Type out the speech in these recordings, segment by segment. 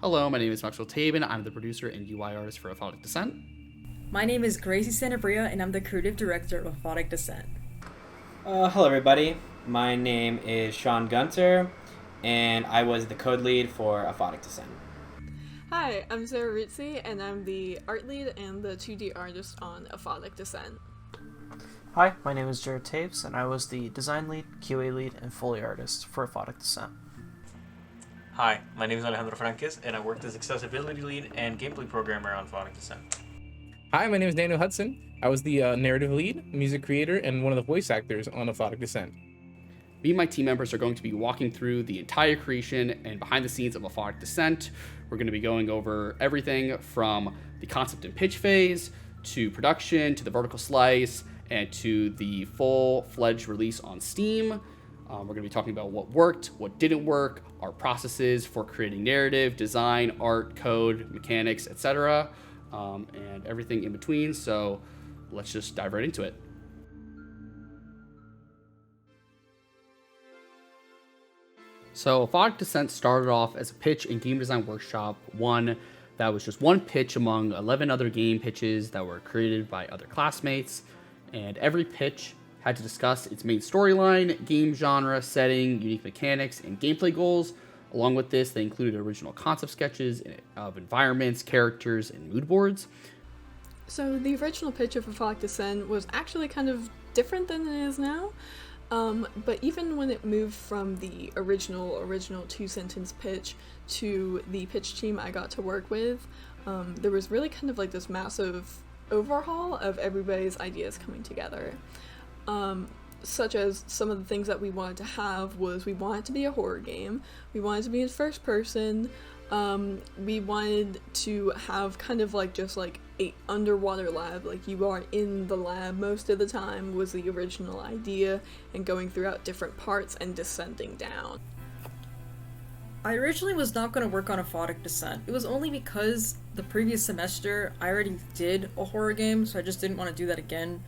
Hello, my name is Maxwell Tabin. I'm the producer and UI artist for Aphotic Descent. My name is Gracie Sanabria, and I'm the creative director of Aphotic Descent. Hello, everybody. My name is Sean Gunter, and I was the code lead for Aphotic Descent. Hi, I'm Sarah Ritzi, and I'm the art lead and the 2D artist on Aphotic Descent. Hi, my name is Jared Tapes, and I was the design lead, QA lead, and Foley artist for Aphotic Descent. Hi, my name is Alejandro Franquez, and I worked as accessibility lead and gameplay programmer on Aphotic Descent. Hi, my name is Daniel Hudson. I was the narrative lead, music creator, and one of the voice actors on Aphotic Descent. Me and my team members are going to be walking through the entire creation and behind the scenes of Aphotic Descent. We're going to be going over everything from the concept and pitch phase, to production, to the vertical slice, and to the full-fledged release on Steam. We're going to be talking about what worked, what didn't work, our processes for creating narrative, design, art, code, mechanics, etc., and everything in between. So let's just dive right into it. So Aphotic Descent started off as a pitch and game design workshop, one that was just one pitch among 11 other game pitches that were created by other classmates, and every pitch had to discuss its main storyline, game genre, setting, unique mechanics, and gameplay goals. Along with this, they included original concept sketches of environments, characters, and mood boards. So the original pitch of Aphotic Descent was actually kind of different than it is now. But even when it moved from the original two-sentence pitch to the pitch team I got to work with, there was really kind of like this massive overhaul of everybody's ideas coming together. Such as some of the things that we wanted to have was we wanted to be a horror game, we wanted to be in first person, we wanted to have kind of like just like a underwater lab, like you are in the lab most of the time was the original idea, and going throughout different parts and descending down. I originally was not going to work on Aphotic Descent. It was only because the previous semester I already did a horror game, so I just didn't want to do that again.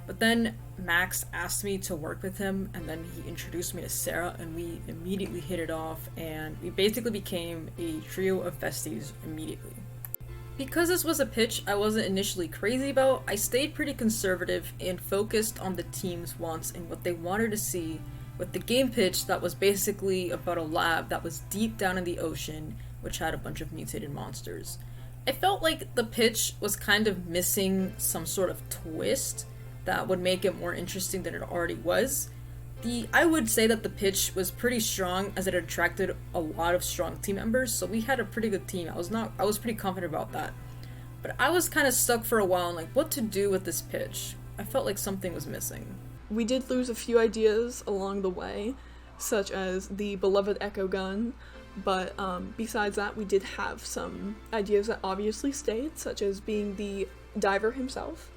But then Max asked me to work with him, and then he introduced me to Sarah, and we immediately hit it off, and we basically became a trio of besties immediately. Because this was a pitch I wasn't initially crazy about, I stayed pretty conservative and focused on the team's wants and what they wanted to see, with the game pitch that was basically about a lab that was deep down in the ocean, which had a bunch of mutated monsters. I felt like the pitch was kind of missing some sort of twist that would make it more interesting than it already was. I would say that the pitch was pretty strong, as it attracted a lot of strong team members, so we had a pretty good team. I was pretty confident about that. But I was kind of stuck for a while on like what to do with this pitch. I felt like something was missing. We did lose a few ideas along the way, such as the beloved Echo Gun, but besides that we did have some ideas that obviously stayed, such as being the diver himself.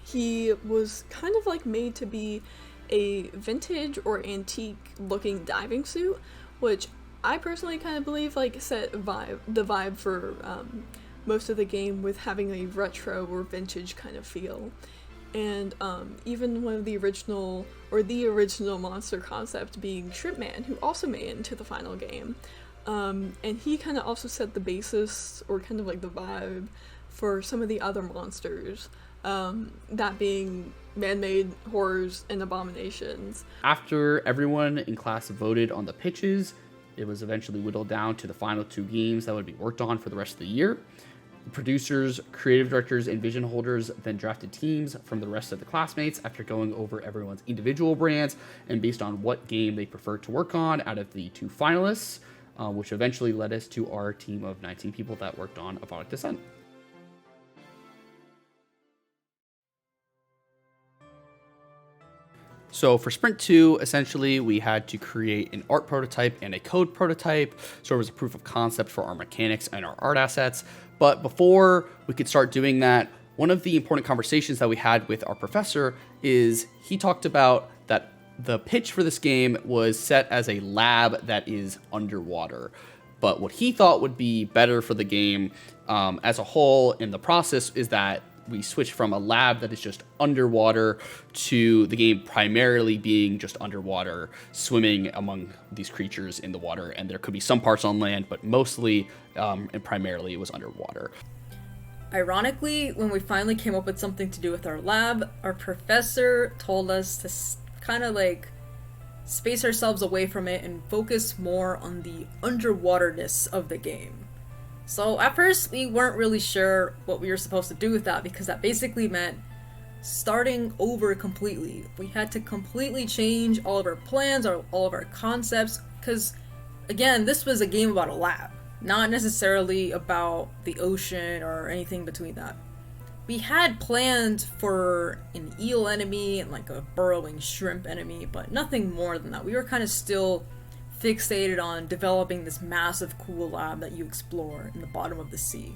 He was kind of like made to be a vintage or antique looking diving suit, which I personally kind of believe like set the vibe for most of the game, with having a retro or vintage kind of feel. And even one of the original monster concept being Shrimp Man, who also made it into the final game. And he kind of also set the basis, or kind of like the vibe, for some of the other monsters. That being man-made horrors and abominations. After everyone in class voted on the pitches, it was eventually whittled down to the final two games that would be worked on for the rest of the year. The producers, creative directors, and vision holders then drafted teams from the rest of the classmates after going over everyone's individual brands and based on what game they preferred to work on out of the two finalists, which eventually led us to our team of 19 people that worked on Aphotic Descent. So for Sprint 2, essentially, we had to create an art prototype and a code prototype, so it was a proof of concept for our mechanics and our art assets. But before we could start doing that, one of the important conversations that we had with our professor is he talked about that the pitch for this game was set as a lab that is underwater. But what he thought would be better for the game as a whole in the process is that we switch from a lab that is just underwater to the game primarily being just underwater, swimming among these creatures in the water. And there could be some parts on land, but mostly and primarily it was underwater. Ironically, when we finally came up with something to do with our lab, our professor told us to kind of like space ourselves away from it and focus more on the underwaterness of the game. So at first we weren't really sure what we were supposed to do with that, because that basically meant starting over completely. We had to completely change all of our plans, all of our concepts, because again, this was a game about a lab, not necessarily about the ocean or anything between that. We had planned for an eel enemy and like a burrowing shrimp enemy, but nothing more than that. We were kind of still fixated on developing this massive cool lab that you explore in the bottom of the sea.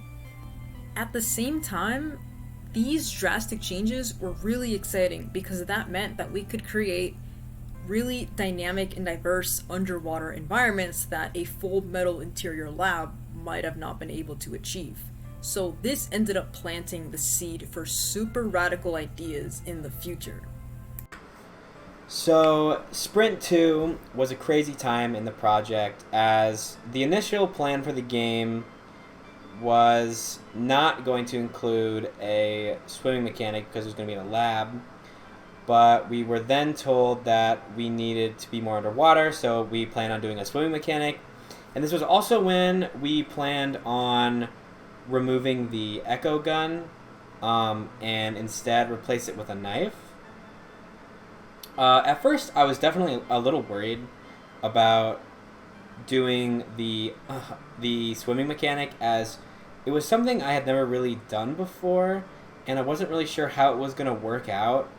At the same time, these drastic changes were really exciting because that meant that we could create really dynamic and diverse underwater environments that a full metal interior lab might have not been able to achieve. So this ended up planting the seed for super radical ideas in the future. So, Sprint 2 was a crazy time in the project, as the initial plan for the game was not going to include a swimming mechanic because it was going to be in a lab, but we were then told that we needed to be more underwater, so we planned on doing a swimming mechanic. And this was also when we planned on removing the echo gun and instead replace it with a knife. At first, I was definitely a little worried about doing the swimming mechanic, as it was something I had never really done before, and I wasn't really sure how it was going to work out,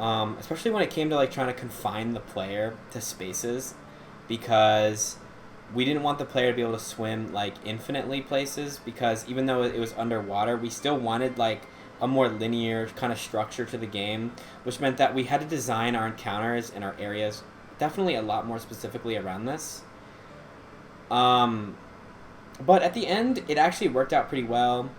especially when it came to like trying to confine the player to spaces, because we didn't want the player to be able to swim like infinitely places, because even though it was underwater, we still wanted like a more linear kind of structure to the game, which meant that we had to design our encounters and our areas definitely a lot more specifically around this. But at the end, it actually worked out pretty well,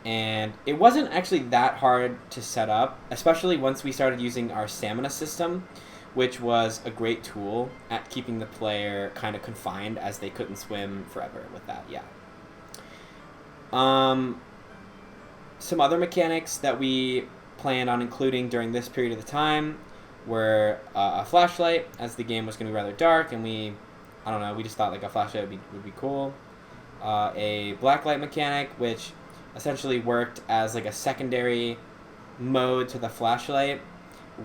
and it wasn't actually that hard to set up, especially once we started using our stamina system, which was a great tool at keeping the player kind of confined, as they couldn't swim forever with that, yeah. Some other mechanics that we planned on including during this period of the time were a flashlight, as the game was going to be rather dark, and we just thought like a flashlight would be cool. A blacklight mechanic, which essentially worked as like a secondary mode to the flashlight,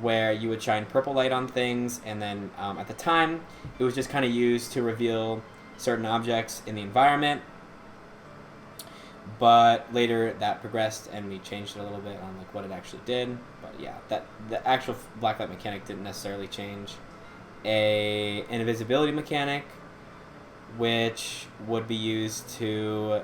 where you would shine purple light on things, and then at the time, it was just kind of used to reveal certain objects in the environment. But later that progressed and we changed it a little bit on like what it actually did. But yeah, that the actual blacklight mechanic didn't necessarily change. An invisibility mechanic, which would be used to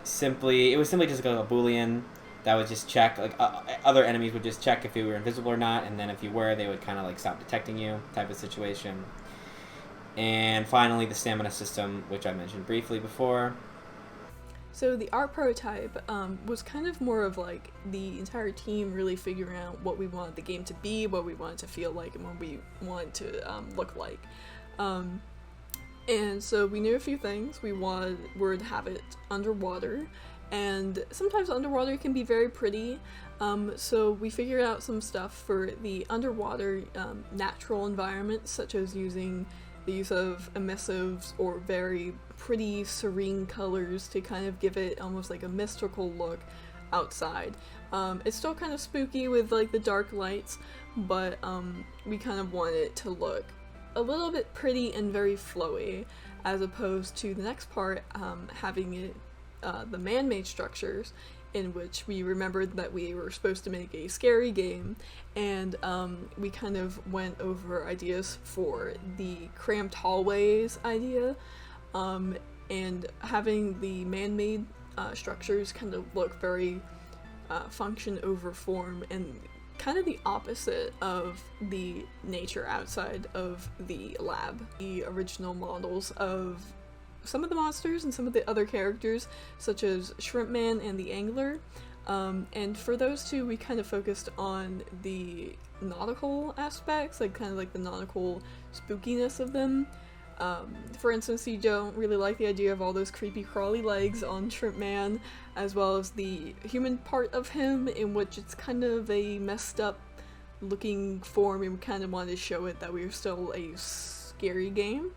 simply just like a boolean that would just check, like other enemies would just check if you were invisible or not, and then if you were, they would kind of like stop detecting you type of situation. And finally, the stamina system, which I mentioned briefly before. So the art prototype was kind of more of like the entire team really figuring out what we wanted the game to be, what we wanted to feel like, and what we wanted to look like. And so we knew a few things. We wanted to have it underwater, and sometimes underwater can be very pretty. So we figured out some stuff for the underwater natural environments, such as using the use of emissives or very pretty serene colors to kind of give it almost like a mystical look outside. It's still kind of spooky with like the dark lights, but we kind of want it to look a little bit pretty and very flowy, as opposed to the next part, having it the man-made structures, in which we remembered that we were supposed to make a scary game, and we kind of went over ideas for the cramped hallways idea, and having the man-made structures kind of look very function over form, and kind of the opposite of the nature outside of the lab. The original models of some of the monsters and some of the other characters, such as Shrimp Man and the Angler, And for those two, we kind of focused on the nautical aspects, like kind of like the nautical spookiness of them. For instance, you don't really like the idea of all those creepy crawly legs on Shrimp Man, as well as the human part of him, in which it's kind of a messed up looking form, and we kind of wanted to show it that we were still a scary game.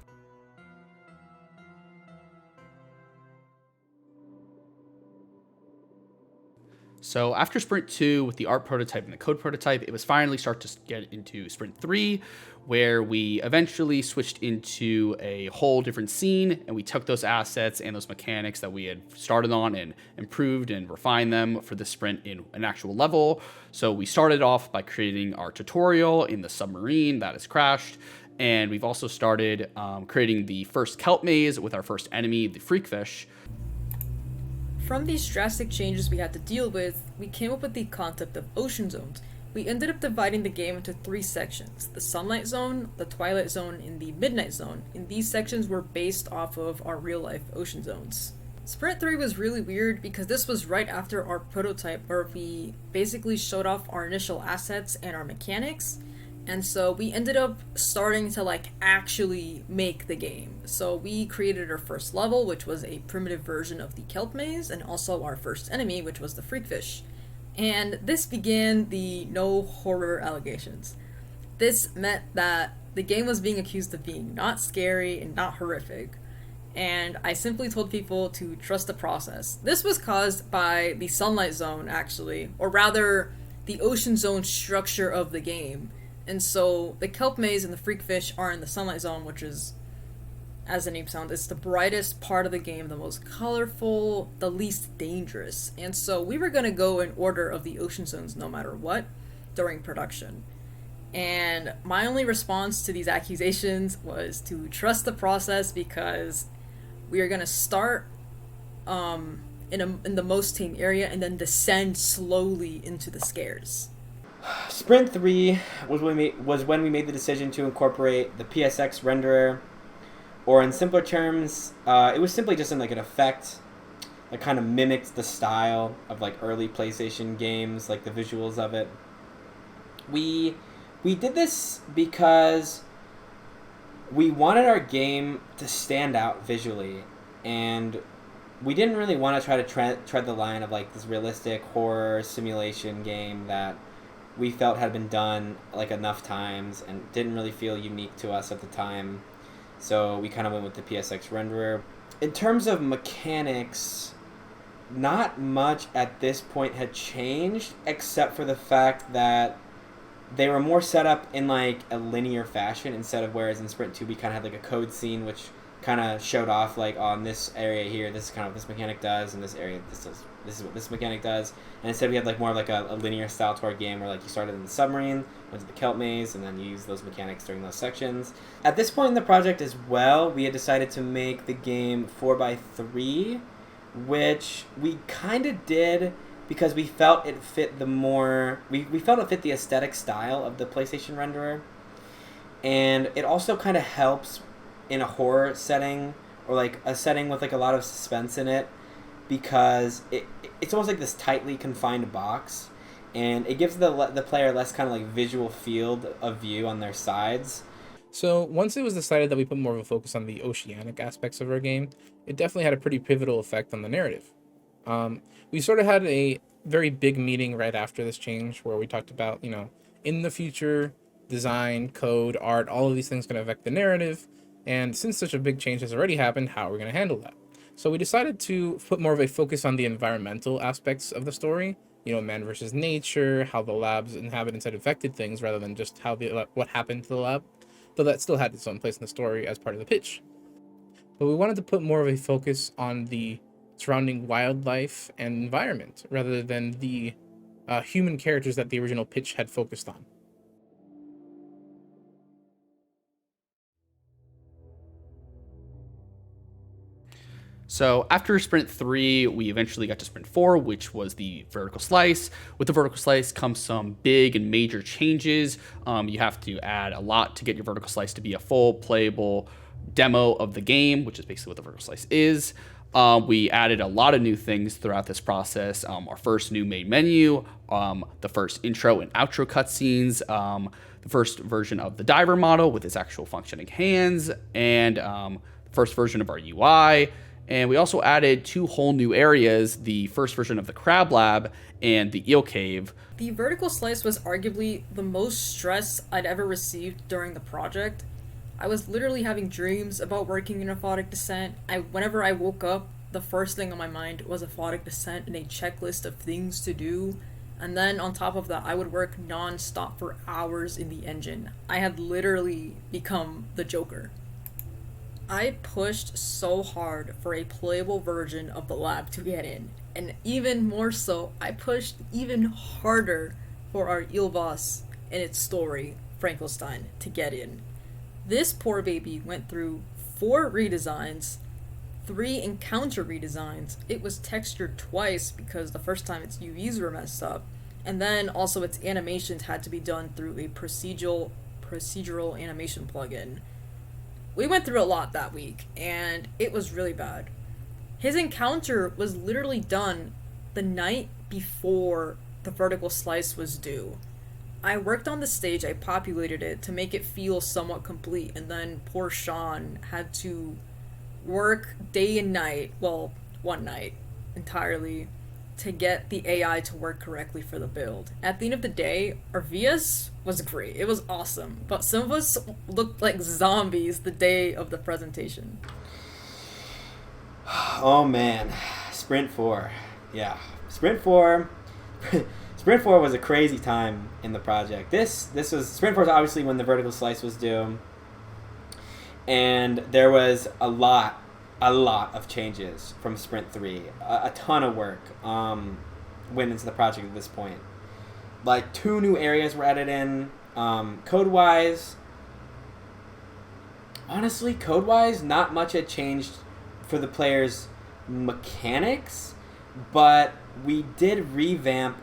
So after Sprint 2, with the art prototype and the code prototype, it was finally start to get into Sprint 3, where we eventually switched into a whole different scene, and we took those assets and those mechanics that we had started on and improved and refined them for the sprint in an actual level. So we started off by creating our tutorial in the submarine that has crashed, and we've also started creating the first kelp maze with our first enemy, the freakfish. From these drastic changes we had to deal with, we came up with the concept of ocean zones. We ended up dividing the game into 3 sections: the Sunlight Zone, the Twilight Zone, and the Midnight Zone, and these sections were based off of our real-life ocean zones. Sprint 3 was really weird because this was right after our prototype, where we basically showed off our initial assets and our mechanics, and so we ended up starting to actually make the game. So we created our first level, which was a primitive version of the kelp maze, and also our first enemy, which was the freakfish. And this began the no horror allegations. This meant that the game was being accused of being not scary and not horrific, and I simply told people to trust the process. This was caused by the Sunlight Zone, actually, or rather, the Ocean Zone structure of the game. And so the kelp maze and the freakfish are in the Sunlight Zone, which is, as the name sounds, it's the brightest part of the game, the most colorful, the least dangerous. And so we were going to go in order of the ocean zones no matter what during production. And my only response to these accusations was to trust the process, because we are going to start in the most tame area and then descend slowly into the scares. Sprint 3 was when we made the decision to incorporate the PSX renderer, or in simpler terms, it was simply just an effect that kind of mimicked the style of early PlayStation games, the visuals of it. We did this because we wanted our game to stand out visually, and we didn't really want to try to tread the line of this realistic horror simulation game that we felt had been done enough times and didn't really feel unique to us at the time. So we kind of went with the PSX renderer. In terms of mechanics, not much at this point had changed, except for the fact that they were more set up in a linear fashion, instead of, whereas in Sprint 2 we kind of had a code scene which kind of showed off on this area here, this is kind of what this mechanic does, and this area this is what this mechanic does. And instead we had more of a linear style to our game, where you started in the submarine, went to the kelp maze, and then you used those mechanics during those sections. At this point in the project as well, we had decided to make the game 4x3, which we kind of did because we felt it fit we felt it fit the aesthetic style of the PlayStation renderer, and it also kind of helps in a horror setting, or a setting with a lot of suspense in it, because it's almost this tightly confined box, and it gives the player less kind of visual field of view on their sides. So once it was decided that we put more of a focus on the oceanic aspects of our game, it definitely had a pretty pivotal effect on the narrative. We sort of had a very big meeting right after this change, where we talked about, in the future, design, code, art, all of these things can affect the narrative. And since such a big change has already happened, how are we going to handle that? So we decided to put more of a focus on the environmental aspects of the story. Man versus nature, how the lab's inhabitants had affected things, rather than just what happened to the lab. Though that still had its own place in the story as part of the pitch. But we wanted to put more of a focus on the surrounding wildlife and environment, rather than the human characters that the original pitch had focused on. So after sprint 3, we eventually got to sprint 4, which was the vertical slice. With the vertical slice comes some big and major changes. You have to add a lot to get your vertical slice to be a full playable demo of the game, which is basically what the vertical slice is. We added a lot of new things throughout this process. Our first new main menu, the first intro and outro cutscenes, the first version of the diver model with its actual functioning hands, and the first version of our UI. And we also added 2 whole new areas, the first version of the Crab Lab and the Eel Cave. The vertical slice was arguably the most stress I'd ever received during the project. I was literally having dreams about working in Aphotic Descent. Whenever I woke up, the first thing on my mind was Aphotic Descent and a checklist of things to do. And then on top of that, I would work non-stop for hours in the engine. I had literally become the Joker. I pushed so hard for a playable version of the lab to get in, and even more so, I pushed even harder for our eel boss and its story, Frankenstein, to get in. This poor baby went through 4 redesigns, 3 encounter redesigns. It was textured twice because the first time its UVs were messed up, and then also its animations had to be done through a procedural animation plugin. We went through a lot that week, and it was really bad. His encounter was literally done the night before the vertical slice was due. I worked on the stage, I populated it to make it feel somewhat complete, and then poor Sean had to work day and night, well, one night entirely, to get the AI to work correctly for the build. At the end of the day, our VS was great. It was awesome. But some of us looked like zombies the day of the presentation. Oh man, Sprint 4. Yeah. Sprint 4 Sprint 4 was a crazy time in the project. This was Sprint 4 is obviously when the vertical slice was due. And there was a lot of changes from Sprint 3. A ton of work went into the project at this point. Like 2 new areas were added in. Code-wise, honestly, not much had changed for the players' mechanics, but we did revamp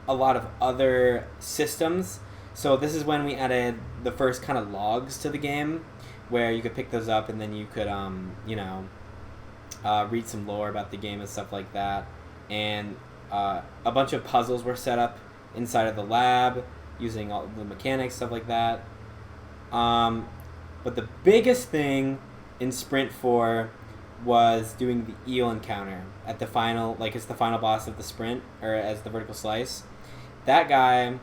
a lot of other systems. So this is when we added the first kind of logs to the game, where you could pick those up and then you could, read some lore about the game and stuff like that. And a bunch of puzzles were set up inside of the lab using all the mechanics, stuff like that. But the biggest thing in Sprint 4 was doing the eel encounter at the final, like it's the final boss of the sprint, or as the vertical slice. That guy,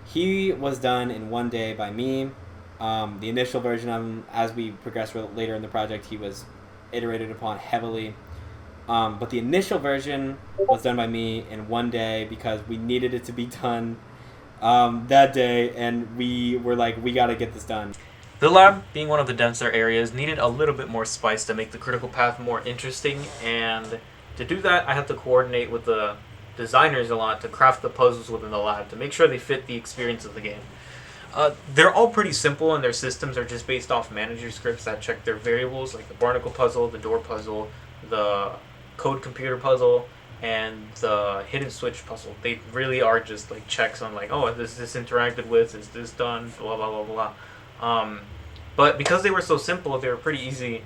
he was done in 1 day by me. The initial version of him, as we progressed later in the project, he was iterated upon heavily. But the initial version was done by me in 1 day because we needed it to be done that day, and we were like, we gotta get this done. The lab, being one of the denser areas, needed a little bit more spice to make the critical path more interesting, and to do that, I had to coordinate with the designers a lot to craft the puzzles within the lab to make sure they fit the experience of the game. They're all pretty simple, and their systems are just based off manager scripts that check their variables, like the barnacle puzzle, the door puzzle, the code computer puzzle, and the hidden switch puzzle. They really are just like checks on like, oh, is this interacted with, is this done, blah blah blah blah. But because they were so simple, they were pretty easy.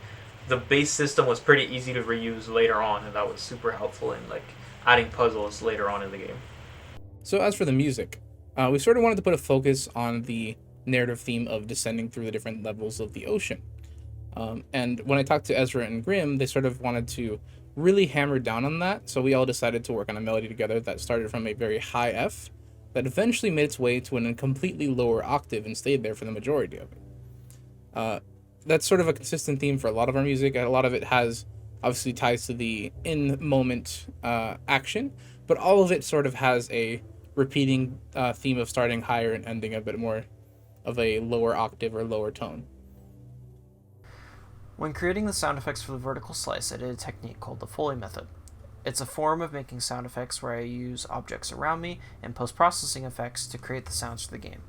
The base system was pretty easy to reuse later on, and that was super helpful in like adding puzzles later on in the game. So as for the music, we sort of wanted to put a focus on the narrative theme of descending through the different levels of the ocean. And when I talked to Ezra and Grim, they sort of wanted to really hammer down on that, so we all decided to work on a melody together that started from a very high F that eventually made its way to a completely lower octave and stayed there for the majority of it. That's sort of a consistent theme for a lot of our music. A lot of it has obviously ties to the in-moment action, but all of it sort of has a repeating theme of starting higher and ending a bit more of a lower octave or lower tone. When creating the sound effects for the vertical slice, I did a technique called the Foley method. It's a form of making sound effects where I use objects around me and post-processing effects to create the sounds for the game.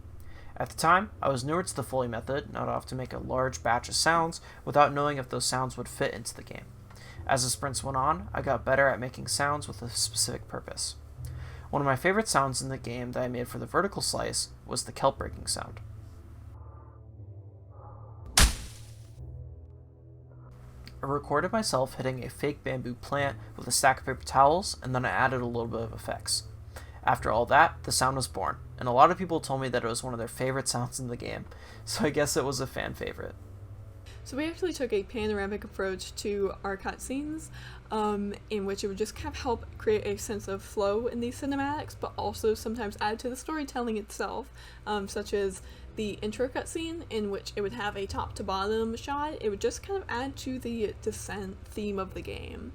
At the time, I was newer to the Foley method, not off to make a large batch of sounds without knowing if those sounds would fit into the game. As the sprints went on, I got better at making sounds with a specific purpose. One of my favorite sounds in the game that I made for the vertical slice was the kelp breaking sound. I recorded myself hitting a fake bamboo plant with a stack of paper towels, and then I added a little bit of effects. After all that, the sound was born, and a lot of people told me that it was one of their favorite sounds in the game, so I guess it was a fan favorite. So we actually took a panoramic approach to our cutscenes, in which it would just kind of help create a sense of flow in these cinematics, but also sometimes add to the storytelling itself, such as the intro cutscene, in which it would have a top to bottom shot. It would just kind of add to the descent theme of the game.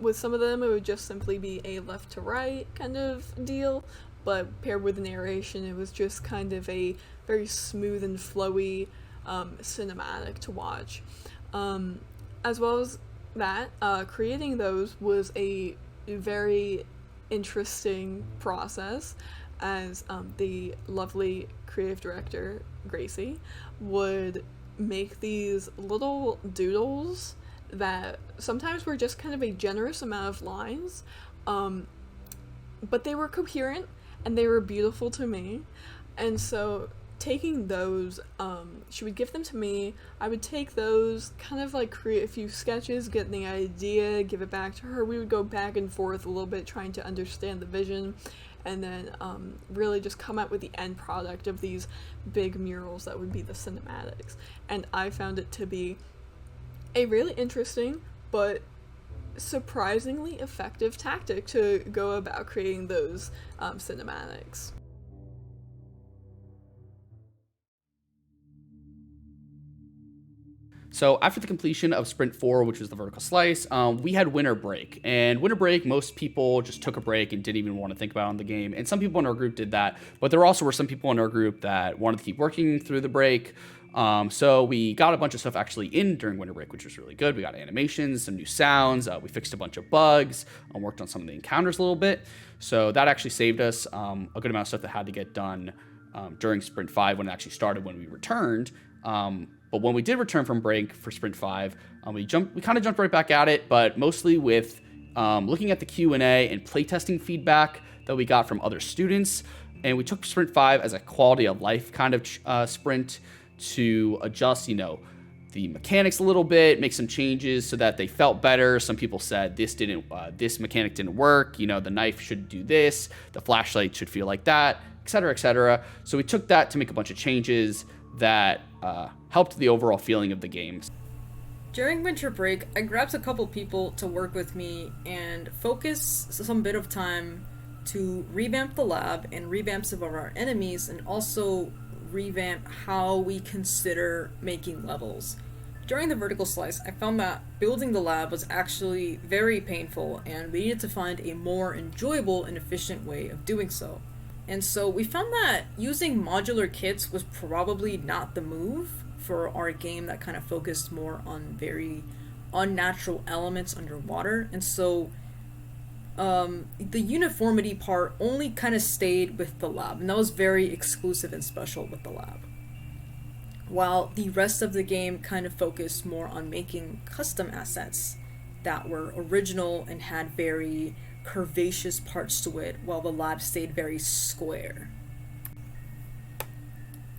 With some of them, it would just simply be a left to right kind of deal, but paired with the narration, it was just kind of a very smooth and flowy cinematic to watch. As well as that, creating those was a very interesting process, as the lovely creative director, Gracie, would make these little doodles that sometimes were just kind of a generous amount of lines, but they were coherent and they were beautiful to me. And so taking those, she would give them to me, I would take those, kind of like create a few sketches, get the idea, give it back to her. We would go back and forth a little bit trying to understand the vision, and then really just come up with the end product of these big murals that would be the cinematics. And I found it to be a really interesting but surprisingly effective tactic to go about creating those cinematics. So after the completion of Sprint 4, which was the vertical slice, we had winter break. And winter break, most people just took a break and didn't even want to think about it on the game. And some people in our group did that. But there also were some people in our group that wanted to keep working through the break. So we got a bunch of stuff actually in during winter break, which was really good. We got animations, some new sounds. We fixed a bunch of bugs, worked on some of the encounters a little bit. So that actually saved us a good amount of stuff that had to get done during Sprint 5 when it actually started when we returned. But when we did return from break for Sprint 5, we kind of jumped right back at it, but mostly with looking at the Q&A and playtesting feedback that we got from other students. And we took Sprint 5 as a quality of life kind of sprint to adjust, the mechanics a little bit, make some changes so that they felt better. Some people said this mechanic didn't work. The knife should do this, the flashlight should feel like that, etc., etc. So we took that to make a bunch of changes that helped the overall feeling of the game. During winter break, I grabbed a couple people to work with me and focus some bit of time to revamp the lab and revamp some of our enemies, and also revamp how we consider making levels. During the vertical slice, I found that building the lab was actually very painful, and we needed to find a more enjoyable and efficient way of doing so. And so we found that using modular kits was probably not the move for our game that kind of focused more on very unnatural elements underwater. And so the uniformity part only kind of stayed with the lab, and that was very exclusive and special with the lab. While the rest of the game kind of focused more on making custom assets that were original and had very curvaceous parts to it, while the lab stayed very square.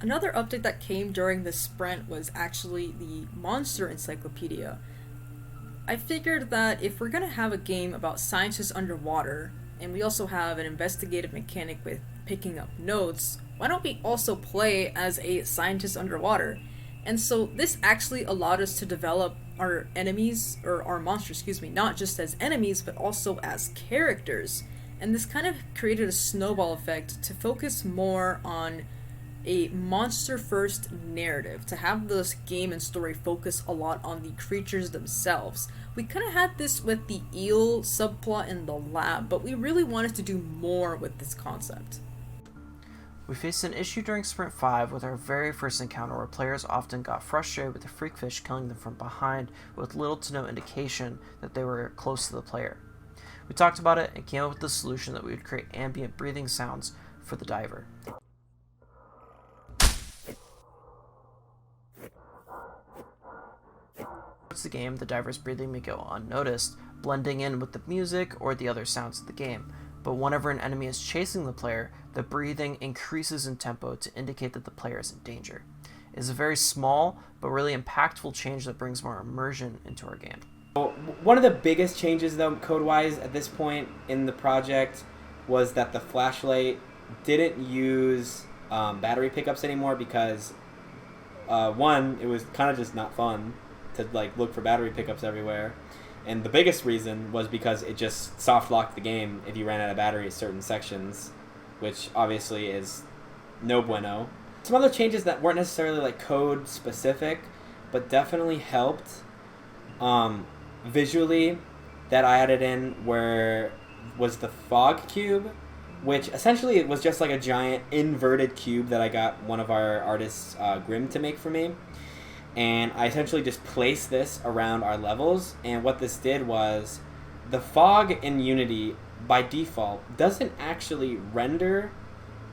Another update that came during the sprint was actually the monster encyclopedia. I figured that if we're gonna have a game about scientists underwater, and we also have an investigative mechanic with picking up notes, why don't we also play as a scientist underwater? And so this actually allowed us to develop our enemies, or our monsters, not just as enemies, but also as characters. And this kind of created a snowball effect to focus more on a monster-first narrative, to have this game and story focus a lot on the creatures themselves. We kind of had this with the eel subplot in the lab, but we really wanted to do more with this concept. We faced an issue during Sprint 5 with our very first encounter where players often got frustrated with the freakfish killing them from behind with little to no indication that they were close to the player. We talked about it and came up with the solution that we would create ambient breathing sounds for the diver. the game, the diver's breathing may go unnoticed, blending in with the music or the other sounds of the game. But whenever an enemy is chasing the player, the breathing increases in tempo to indicate that the player is in danger. It is a very small but really impactful change that brings more immersion into our game. One of the biggest changes, though, code-wise at this point in the project was that the flashlight didn't use battery pickups anymore because, one, it was kind of just not fun to like look for battery pickups everywhere. And the biggest reason was because it just soft locked the game if you ran out of battery at certain sections, which obviously is no bueno. Some other changes that weren't necessarily like code specific, but definitely helped visually that I added in was the fog cube, which essentially was just like a giant inverted cube that I got one of our artists, Grim, to make for me. And I essentially just placed this around our levels, and what this did was the fog in Unity by default doesn't actually render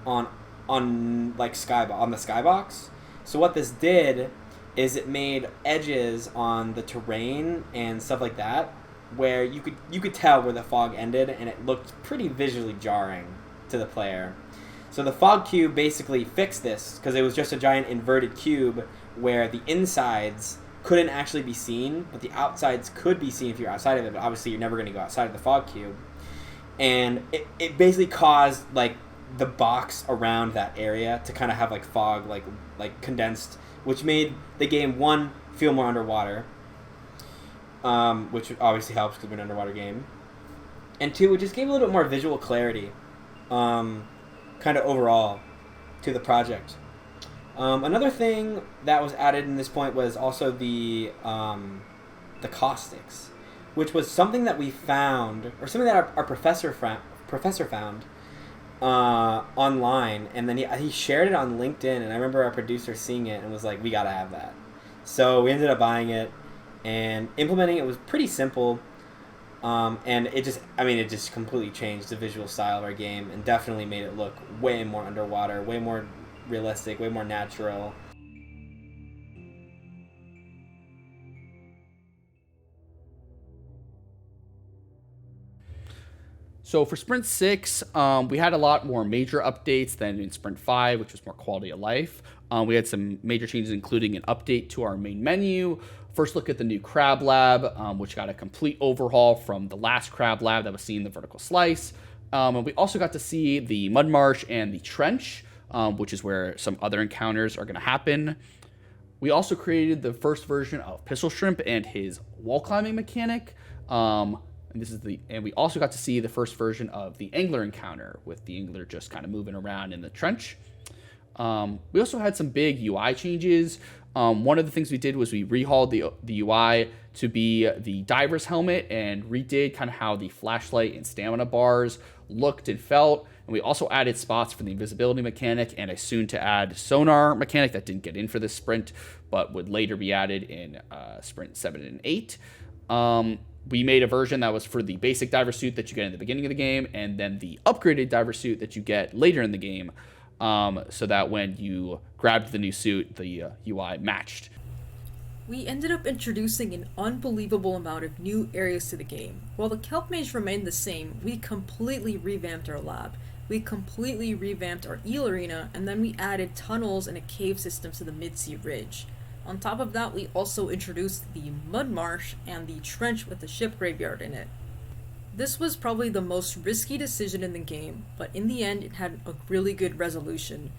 on like on the skybox. So what this did is it made edges on the terrain and stuff like that where you could tell where the fog ended, and it looked pretty visually jarring to the player. So the fog cube basically fixed this because it was just a giant inverted cube where the insides couldn't actually be seen, but the outsides could be seen if you're outside of it, but obviously you're never going to go outside of the fog cube. And it basically caused like the box around that area to kind of have like fog, like condensed, which made the game, one, feel more underwater, which obviously helps because we're an underwater game, and two, it just gave a little bit more visual clarity, kind of overall, to the project. Another thing that was added in this point was also the caustics, which was something that we found, or something that our professor found online, and then he shared it on LinkedIn, and I remember our producer seeing it and was like, we gotta have that. So we ended up buying it, and implementing it was pretty simple, and it just completely changed the visual style of our game and definitely made it look way more underwater, way more realistic, way more natural. So for Sprint 6, we had a lot more major updates than in Sprint 5, which was more quality of life. We had some major changes, including an update to our main menu. First look at the new Crab Lab, which got a complete overhaul from the last Crab Lab that was seen in the vertical slice. And we also got to see the Mud Marsh and the Trench, which is where some other encounters are going to happen. We also created the first version of Pistol Shrimp and his wall climbing mechanic. And we also got to see the first version of the Angler encounter, with the Angler just kind of moving around in the trench. We also had some big UI changes. One of the things we did was we rehauled the UI to be the diver's helmet and redid kind of how the flashlight and stamina bars looked and felt. And we also added spots for the invisibility mechanic and a soon-to-add sonar mechanic that didn't get in for this sprint, but would later be added in Sprint 7 and 8. We made a version that was for the basic diver suit that you get in the beginning of the game, and then the upgraded diver suit that you get later in the game, so that when you grabbed the new suit, the UI matched. We ended up introducing an unbelievable amount of new areas to the game. While the kelp maze remained the same, we completely revamped our lab. We completely revamped our eel arena, and then we added tunnels and a cave system to the mid-sea ridge. On top of that, we also introduced the Mud Marsh and the Trench with the ship graveyard in it. This was probably the most risky decision in the game, but in the end it had a really good resolution,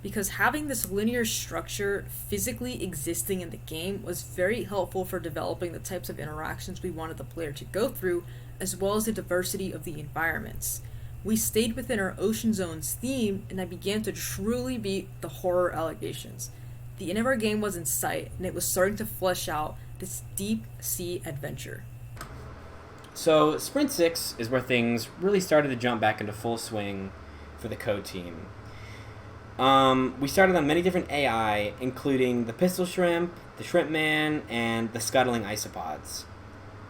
because having this linear structure physically existing in the game was very helpful for developing the types of interactions we wanted the player to go through, as well as the diversity of the environments. We stayed within our Ocean Zones theme, and I began to truly beat the horror allegations. The end of our game was in sight, and it was starting to flesh out this deep sea adventure. So Sprint 6 is where things really started to jump back into full swing for the code team. We started on many different AI, including the Pistol Shrimp, the Shrimp Man, and the Scuttling Isopods.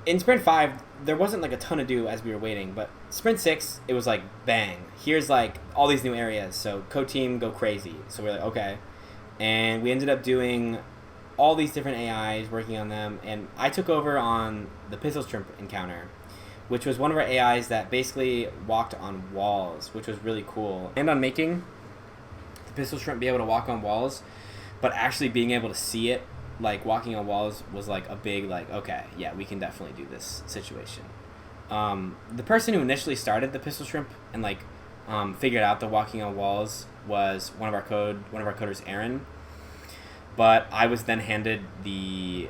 In Sprint 5, there wasn't like a ton to do as we were waiting, but Sprint 6, it was like, bang, here's like all these new areas, so code team go crazy. So we're like, okay. And we ended up doing all these different AIs working on them, and I took over on the pistol shrimp encounter, which was one of our AIs that basically walked on walls, which was really cool. And on making the pistol shrimp be able to walk on walls, but actually being able to see it, like walking on walls, was like a big, like, okay, yeah, we can definitely do this situation. The person who initially started the pistol shrimp and like figured out the walking on walls was one of our coders, Aaron. But I was then handed the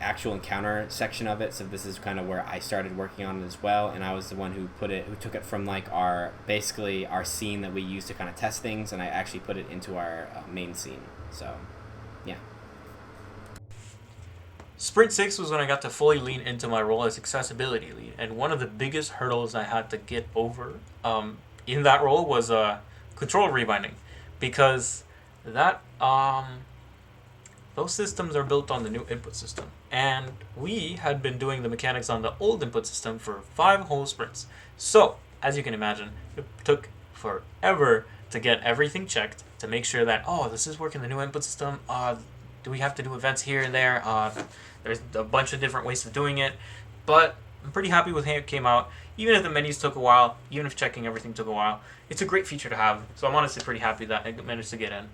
actual encounter section of it, so this is kind of where I started working on it as well, and I was the one who took it from like our scene that we use to kind of test things, and I actually put it into our main scene. So, yeah. Sprint 6 was when I got to fully lean into my role as accessibility lead, and one of the biggest hurdles I had to get over in that role was control rebinding, because that those systems are built on the new input system, and we had been doing the mechanics on the old input system for 5 whole sprints. So, as you can imagine, it took forever to get everything checked to make sure that, this is working the new input system. Do we have to do events here and there? There's a bunch of different ways of doing it, but I'm pretty happy with how it came out. Even if the menus took a while, even if checking everything took a while, it's a great feature to have, so I'm honestly pretty happy that it managed to get in.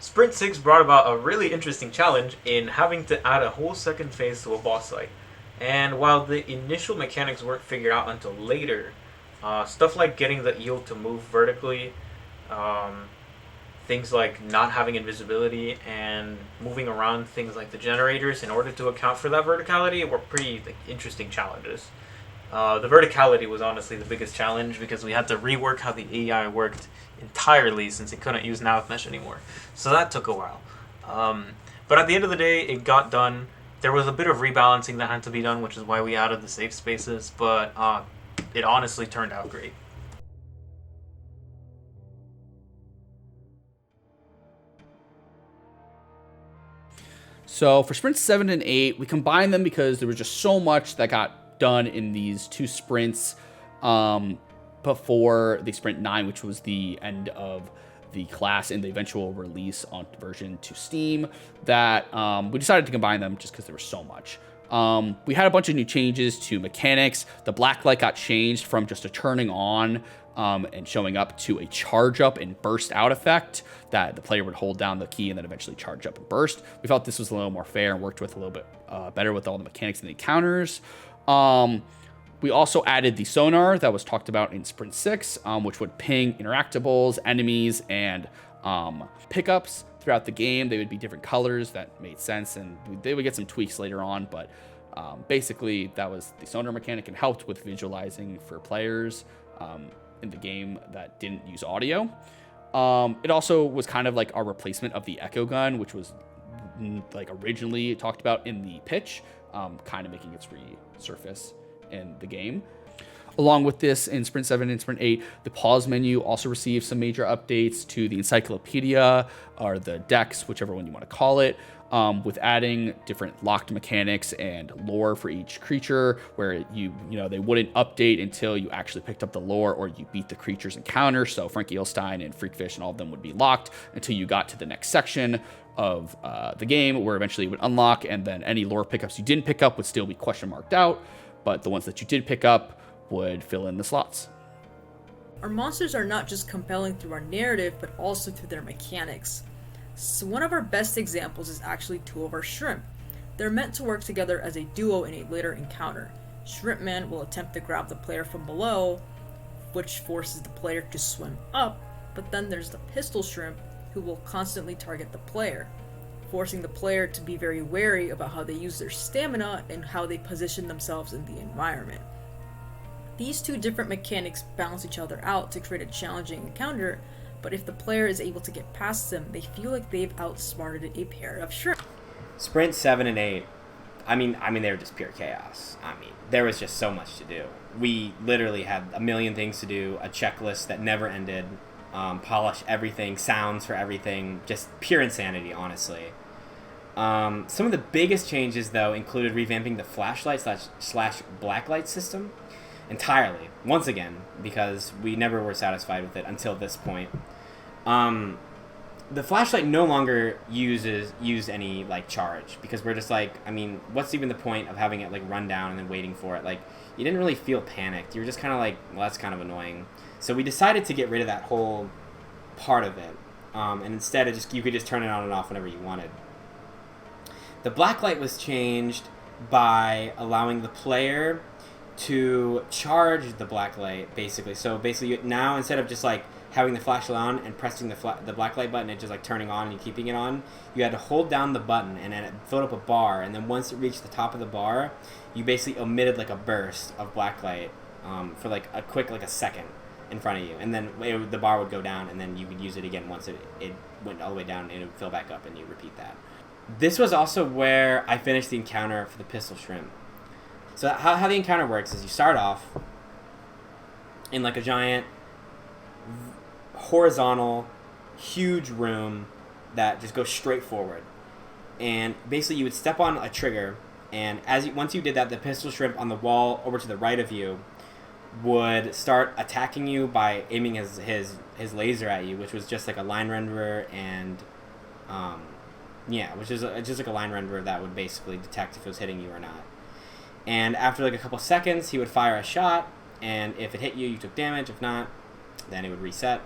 Sprint 6 brought about a really interesting challenge in having to add a whole second phase to a boss fight. And while the initial mechanics weren't figured out until later, stuff like getting the eel to move vertically, things like not having invisibility, and moving around things like the generators in order to account for that verticality were pretty interesting challenges. The verticality was honestly the biggest challenge because we had to rework how the AI worked entirely since it couldn't use nav mesh anymore. So that took a while. But at the end of the day, it got done. There was a bit of rebalancing that had to be done, which is why we added the safe spaces, but it honestly turned out great. So for sprints 7 and 8, we combined them because there was just so much that got done in these 2 sprints before the sprint 9, which was the end of the class and the eventual release on version to Steam, that we decided to combine them just because there was so much. We had a bunch of new changes to mechanics. The black light got changed from just a turning on and showing up to a charge up and burst out effect that the player would hold down the key and then eventually charge up and burst. We felt this was a little more fair and worked with a little bit better with all the mechanics and the encounters. We also added the sonar that was talked about in Sprint 6, which would ping interactables, enemies, and pickups throughout the game. They would be different colors that made sense, and they would get some tweaks later on, but basically that was the sonar mechanic and helped with visualizing for players in the game that didn't use audio. It also was kind of like our replacement of the echo gun, which was like originally talked about in the pitch, kind of making its resurface in the game. Along with this, in Sprint 7 and Sprint 8, the pause menu also received some major updates to the encyclopedia, or the decks, whichever one you want to call it, with adding different locked mechanics and lore for each creature, where they wouldn't update until you actually picked up the lore or you beat the creature's encounter. So Frankie Eilstein and Freakfish and all of them would be locked until you got to the next section of the game, where eventually it would unlock, and then any lore pickups you didn't pick up would still be question marked out, but the ones that you did pick up would fill in the slots. Our monsters are not just compelling through our narrative, but also through their mechanics. So one of our best examples is actually two of our shrimp. They're meant to work together as a duo in a later encounter. Shrimp Man will attempt to grab the player from below, which forces the player to swim up, but then there's the pistol shrimp, who will constantly target the player, forcing the player to be very wary about how they use their stamina and how they position themselves in the environment. These two different mechanics balance each other out to create a challenging encounter, but if the player is able to get past them, they feel like they've outsmarted a pair of shrimp. Sprint 7 and 8, I mean they were just pure chaos. There was just so much to do. We literally had a million things to do, a checklist that never ended, polish everything, sounds for everything, just pure insanity, honestly. Some of the biggest changes, though, included revamping the flashlight slash blacklight system entirely, once again, because we never were satisfied with it until this point. the flashlight no longer use any like charge, because we're just like, I mean, what's even the point of having it like run down and then waiting for it? Like, you didn't really feel panicked. You were just kind of like, well, that's kind of annoying. So we decided to get rid of that whole part of it, and instead you could just turn it on and off whenever you wanted. The black light was changed by allowing the player to charge the black light, basically. So basically now, instead of just like having the flashlight on and pressing the black light button and just like turning on and keeping it on, you had to hold down the button and then it filled up a bar, and then once it reached the top of the bar, you basically emitted like a burst of black light for like a quick, like a second in front of you, and then the bar would go down, and then you could use it again once it went all the way down, and it would fill back up, and you repeat that. This was also where I finished the encounter for the pistol shrimp. So how the encounter works is you start off in like a giant horizontal huge room that just goes straight forward, and basically you would step on a trigger, and once you did that, the pistol shrimp on the wall over to the right of you would start attacking you by aiming his laser at you, which was just like a line renderer, and which is just like a line renderer that would basically detect if it was hitting you or not. And after like a couple seconds, he would fire a shot, and if it hit you, you took damage. If not, then it would reset.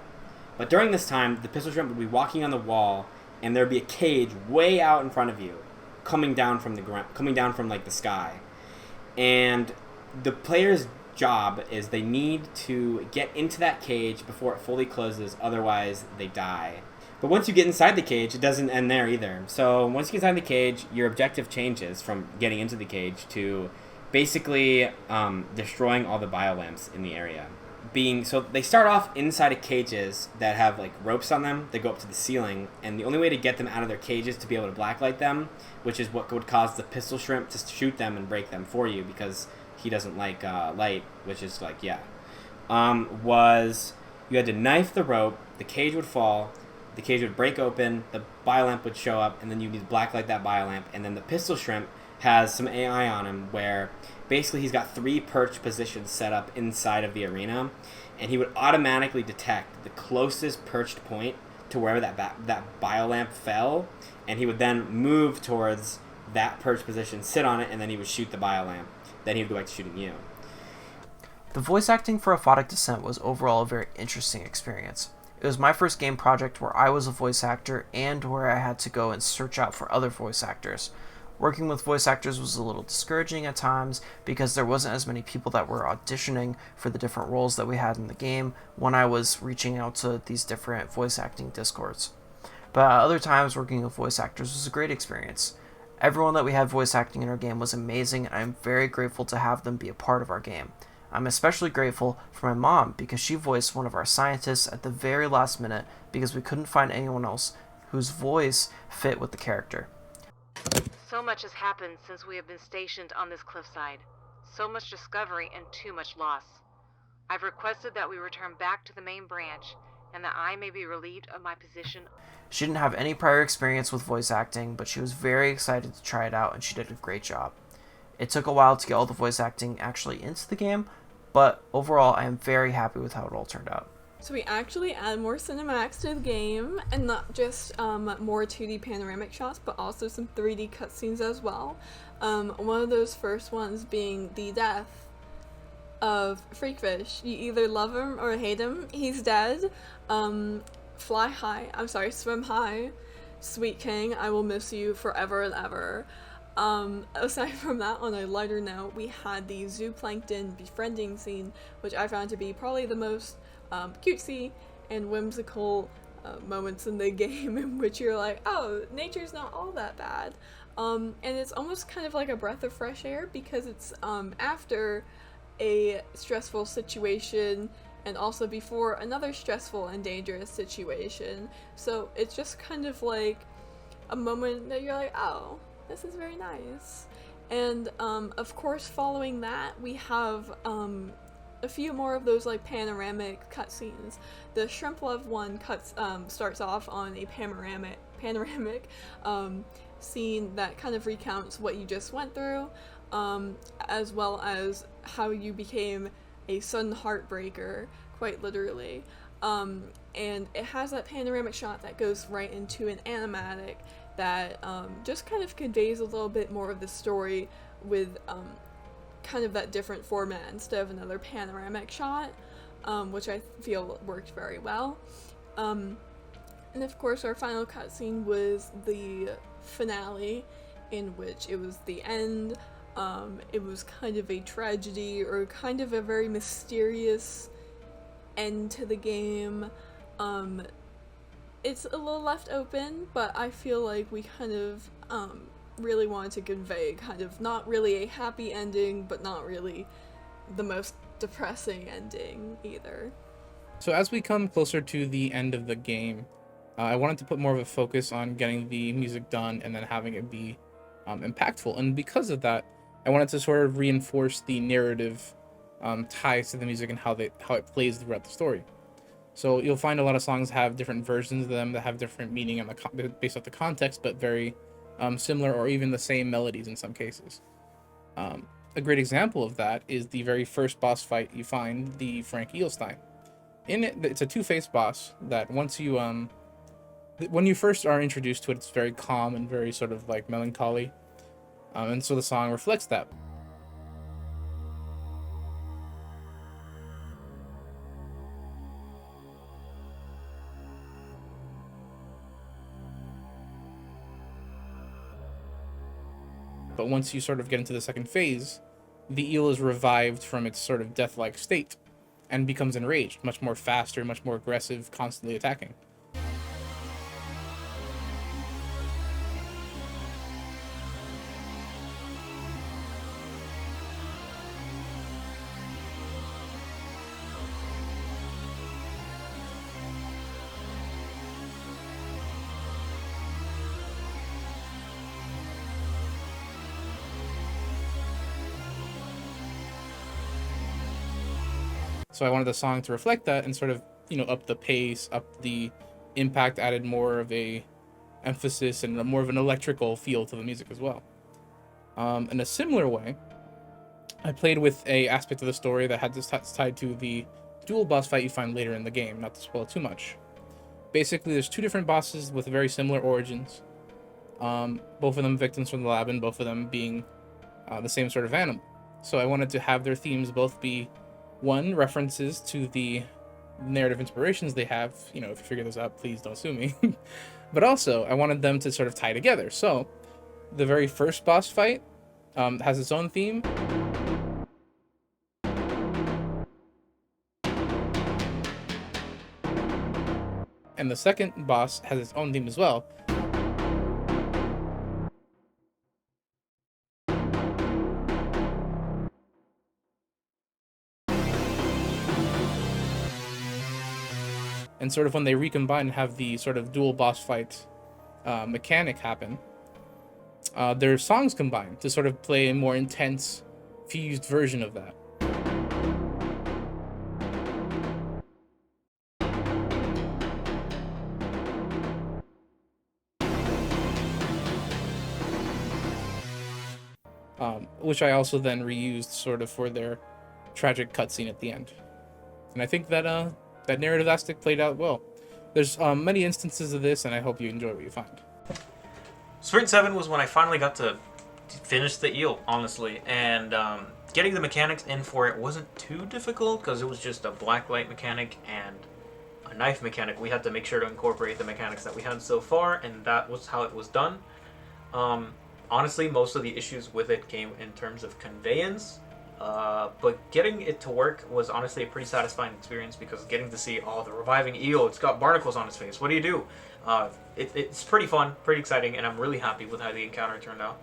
But during this time, the pistol shrimp would be walking on the wall, and there'd be a cage way out in front of you, coming down from the ground, coming down from like the sky. And the player's job is they need to get into that cage before it fully closes, otherwise they die. But once you get inside the cage, it doesn't end there either. So once you get inside the cage, your objective changes from getting into the cage to basically destroying all the biolamps in the area. So they start off inside of cages that have like ropes on them that go up to the ceiling, and the only way to get them out of their cages to be able to blacklight them, which is what would cause the pistol shrimp to shoot them and break them for you, because he doesn't like light, which is like, was you had to knife the rope, the cage would fall, the cage would break open, the biolamp would show up, and then you need to blacklight that biolamp, and then the pistol shrimp has some AI on him where basically he's got 3 perch positions set up inside of the arena, and he would automatically detect the closest perched point to wherever that biolamp fell, and he would then move towards that perched position, sit on it, and then he would shoot the biolamp. Then he would go back to shooting you. The voice acting for Aphotic Descent was overall a very interesting experience. It was my first game project where I was a voice actor and where I had to go and search out for other voice actors. Working with voice actors was a little discouraging at times because there wasn't as many people that were auditioning for the different roles that we had in the game when I was reaching out to these different voice acting discords. But at other times, working with voice actors was a great experience. Everyone that we had voice acting in our game was amazing, and I'm very grateful to have them be a part of our game. I'm especially grateful for my mom because she voiced one of our scientists at the very last minute because we couldn't find anyone else whose voice fit with the character. So much has happened since we have been stationed on this cliffside. So much discovery and too much loss. I've requested that we return back to the main branch and that I may be relieved of my position. She didn't have any prior experience with voice acting, but she was very excited to try it out, and she did a great job. It took a while to get all the voice acting actually into the game, but overall I am very happy with how it all turned out. So we actually add more cinematics to the game, and not just more 2D panoramic shots, but also some 3D cutscenes as well. One of those first ones being the death of Freakfish. You either love him or hate him. He's dead. Swim high. Sweet King, I will miss you forever and ever. Aside from that, on a lighter note, we had the zooplankton befriending scene, which I found to be probably the most cutesy and whimsical moments in the game, in which you're like, oh, nature's not all that bad. And it's almost kind of like a breath of fresh air because it's after a stressful situation and also before another stressful and dangerous situation. So it's just kind of like a moment that you're like, oh, this is very nice. And of course, following that, we have a few more of those like panoramic cutscenes. The Shrimp Love one starts off on a panoramic scene that kind of recounts what you just went through, as well as how you became a sudden heartbreaker, quite literally. And it has that panoramic shot that goes right into an animatic that just kind of conveys a little bit more of the story with kind of that different format instead of another panoramic shot, which I feel worked very well. And of course, our final cutscene was the finale, in which it was the end. It was kind of a tragedy, or kind of a very mysterious end to the game. It's a little left open, but I feel like we kind of really wanted to convey kind of not really a happy ending, but not really the most depressing ending either. So as we come closer to the end of the game, I wanted to put more of a focus on getting the music done and then having it be impactful. And because of that, I wanted to sort of reinforce the narrative ties to the music and how it plays throughout the story. So you'll find a lot of songs have different versions of them that have different meaning on based off the context, but very similar or even the same melodies in some cases. A great example of that is the very first boss fight you find, the Frank Edelstein. In it, it's a two-faced boss that once you when you first are introduced to it, it's very calm and very sort of like melancholy, and so the song reflects that. But once you sort of get into the second phase, the eel is revived from its sort of death-like state and becomes enraged, much more faster, much more aggressive, constantly attacking. So I wanted the song to reflect that and sort of, up the pace, up the impact, added more of a emphasis and more of an electrical feel to the music as well. In a similar way, I played with a aspect of the story that had this tied to the dual boss fight you find later in the game, not to spoil too much. Basically, there's two different bosses with very similar origins. Both of them victims from the lab, and both of them being the same sort of animal. So I wanted to have their themes both be, one, references to the narrative inspirations they have. If you figure this out, please don't sue me. But also, I wanted them to sort of tie together. So, the very first boss fight has its own theme. And the second boss has its own theme as well. And sort of when they recombine and have the sort of dual boss fight mechanic happen, their songs combine to sort of play a more intense, fused version of that. Which I also then reused sort of for their tragic cutscene at the end. And I think that that narrative aspect played out well. There's many instances of this, and I hope you enjoy what you find. Sprint 7 was when I finally got to finish the eel, honestly, and getting the mechanics in for it wasn't too difficult because it was just a black light mechanic and a knife mechanic. We had to make sure to incorporate the mechanics that we had so far, and that was how it was done. Honestly, most of the issues with it came in terms of conveyance, but getting it to work was honestly a pretty satisfying experience because getting to see, the reviving eel, it's got barnacles on its face. What do you do? It's pretty fun, pretty exciting, and I'm really happy with how the encounter turned out.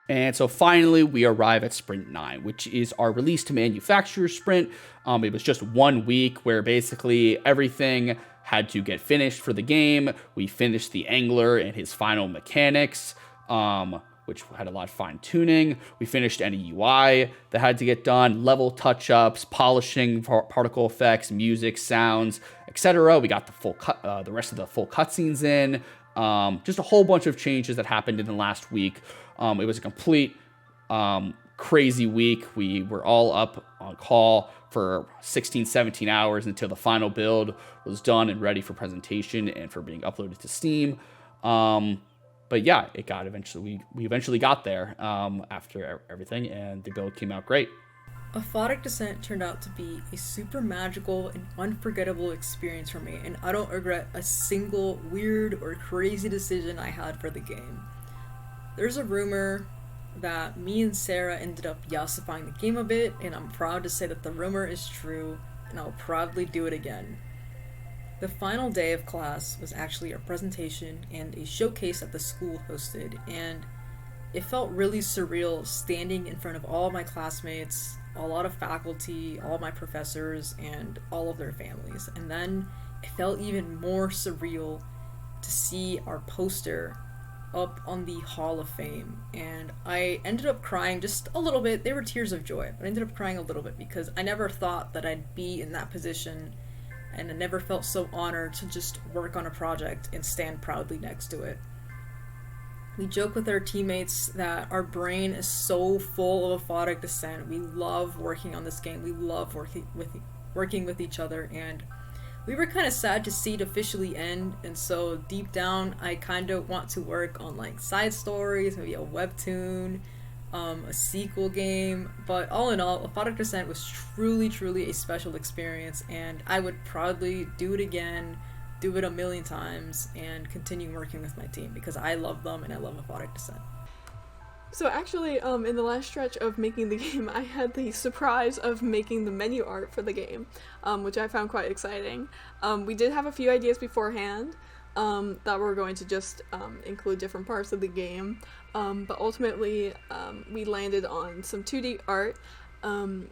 And so finally, we arrive at Sprint 9, which is our release to manufacturer sprint. It was just 1 week where basically everything had to get finished for the game. We finished the angler and his final mechanics, which had a lot of fine tuning. We finished any UI that had to get done, level touch-ups, polishing, particle effects, music, sounds, etc. We got the rest of the full cutscenes in. Just a whole bunch of changes that happened in the last week. It was a complete crazy week. We were all up on call for 16, 17 hours until the final build was done and ready for presentation and for being uploaded to Steam. But yeah, it got we eventually got there after everything, and the build came out great. Aphotic Descent turned out to be a super magical and unforgettable experience for me, and I don't regret a single weird or crazy decision I had for the game. There's a rumor that me and Sarah ended up yassifying the game a bit, and I'm proud to say that the rumor is true, and I'll proudly do it again. The final day of class was actually a presentation and a showcase that the school hosted, and it felt really surreal standing in front of all my classmates, a lot of faculty, all my professors, and all of their families. And then it felt even more surreal to see our poster up on the Hall of Fame. And I ended up crying just a little bit. They were tears of joy, but I ended up crying a little bit because I never thought that I'd be in that position, and I never felt so honored to just work on a project and stand proudly next to it. We joke with our teammates that our brain is so full of Aphotic Descent. We love working on this game. We love working with each other, and we were kind of sad to see it officially end. And so deep down, I kind of want to work on like side stories, maybe a webtoon, a sequel game. But all in all, Aphotic Descent was truly a special experience, and I would proudly do it again, do it 1,000,000 times, and continue working with my team because I love them and I love Aphotic Descent. So actually, in the last stretch of making the game, I had the surprise of making the menu art for the game, which I found quite exciting. We did have a few ideas beforehand that were going to just include different parts of the game, but ultimately we landed on some 2D art,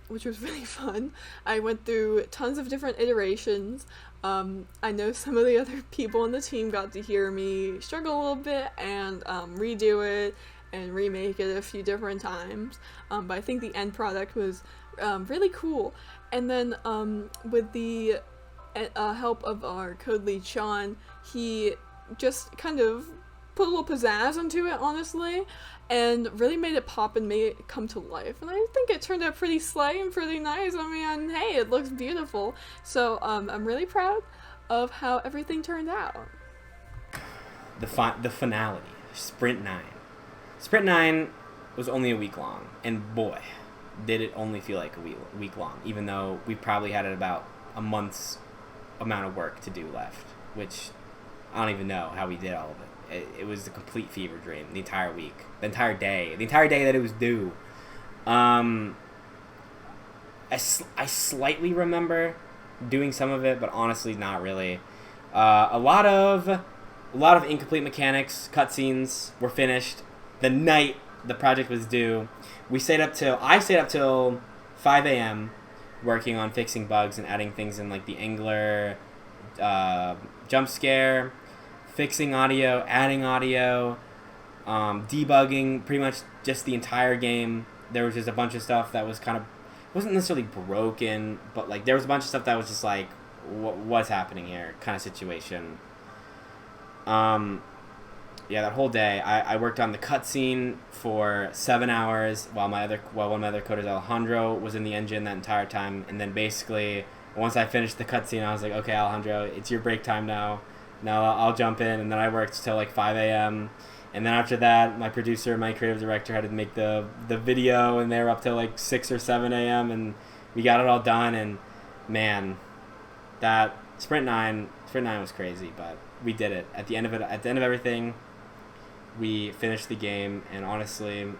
which was really fun. I went through tons of different iterations. I know some of the other people on the team got to hear me struggle a little bit and redo it and remake it a few different times, but I think the end product was really cool. And then with the help of our code lead Sean, he just kind of put a little pizzazz into it, honestly, and really made it pop and made it come to life. And I think it turned out pretty slay and pretty nice. I mean, hey, it looks beautiful. So I'm really proud of how everything turned out. The finality, Sprint 9. Sprint 9 was only a week long, and boy, did it only feel like a week long, even though we probably had about a month's amount of work to do left, which I don't even know how we did all of it. It was a complete fever dream the entire week, the entire day that it was due. I slightly remember doing some of it, but honestly not really. A lot of incomplete mechanics, cutscenes were finished the night the project was due. I stayed up till 5 a.m. working on fixing bugs and adding things in, like the angler jump scare, fixing audio, adding audio, debugging pretty much just the entire game. There was just a bunch of stuff that was wasn't necessarily broken, but like there was a bunch of stuff that was just like, what's happening here kind of situation. Yeah, that whole day I worked on the cutscene for 7 hours while one of my other coders, Alejandro, was in the engine that entire time. And then basically once I finished the cutscene, I was like, okay, Alejandro, it's your break time now. Now I'll jump in. And then I worked till like 5 a.m. And then after that, my producer, my creative director, had to make the video, and they were up till like 6 or 7 a.m. and we got it all done. And man, that Sprint 9 was crazy, but we did it. At the end of everything, we finished the game, and honestly,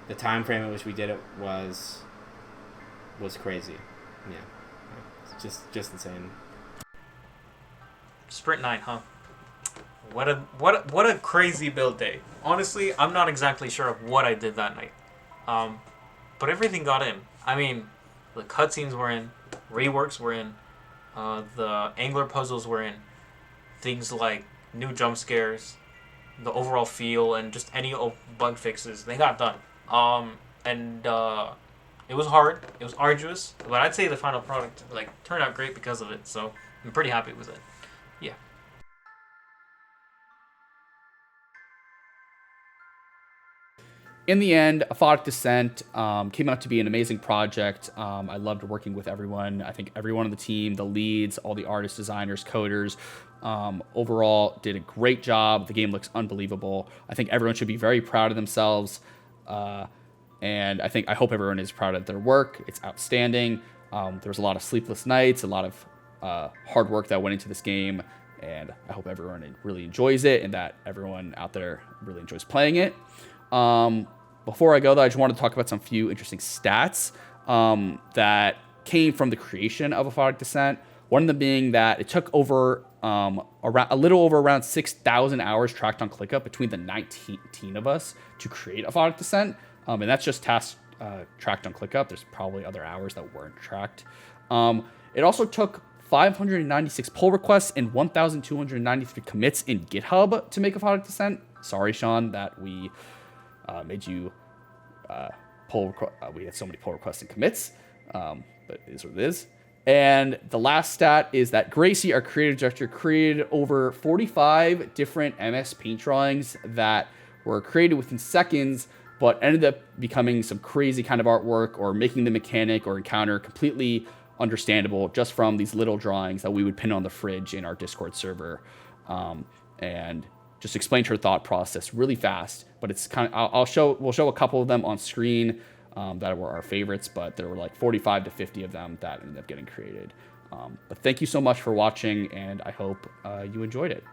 the time frame at which we did it was crazy. Yeah, it's just insane. Sprint 9, huh? What a crazy build day. Honestly, I'm not exactly sure of what I did that night. But everything got in. I mean, the cutscenes were in, reworks were in, the angler puzzles were in, things like new jump scares, the overall feel, and just any bug fixes, they got done. And it was hard, it was arduous, but I'd say the final product turned out great because of it, so I'm pretty happy with it. Yeah. in the end, Aphotic Descent came out to be an amazing project. I loved working with everyone. I think everyone on the team, the leads, all the artists, designers, coders, overall did a great job. The game looks unbelievable. I think everyone should be very proud of themselves. And I hope everyone is proud of their work. It's outstanding. There was a lot of sleepless nights, a lot of hard work that went into this game. And I hope everyone really enjoys it and that everyone out there really enjoys playing it. Before I go, though, I just wanted to talk about some few interesting stats that came from the creation of Aphotic Descent. One of them being that it took over around 6,000 hours tracked on ClickUp between the 19 of us to create Aphotic Descent, and that's just tasks tracked on ClickUp. There's probably other hours that weren't tracked. It also took 596 pull requests and 1,293 commits in GitHub to make Aphotic Descent. Sorry, Sean, that we made you we had so many pull requests and commits, but it is what it is. And the last stat is that Gracie, our creative director, created over 45 different MS Paint drawings that were created within seconds, but ended up becoming some crazy kind of artwork or making the mechanic or encounter completely understandable just from these little drawings that we would pin on the fridge in our Discord server. And just explained her thought process really fast, but it's kind of, we'll show a couple of them on screen that were our favorites, but there were like 45 to 50 of them that ended up getting created. But thank you so much for watching, and I hope you enjoyed it.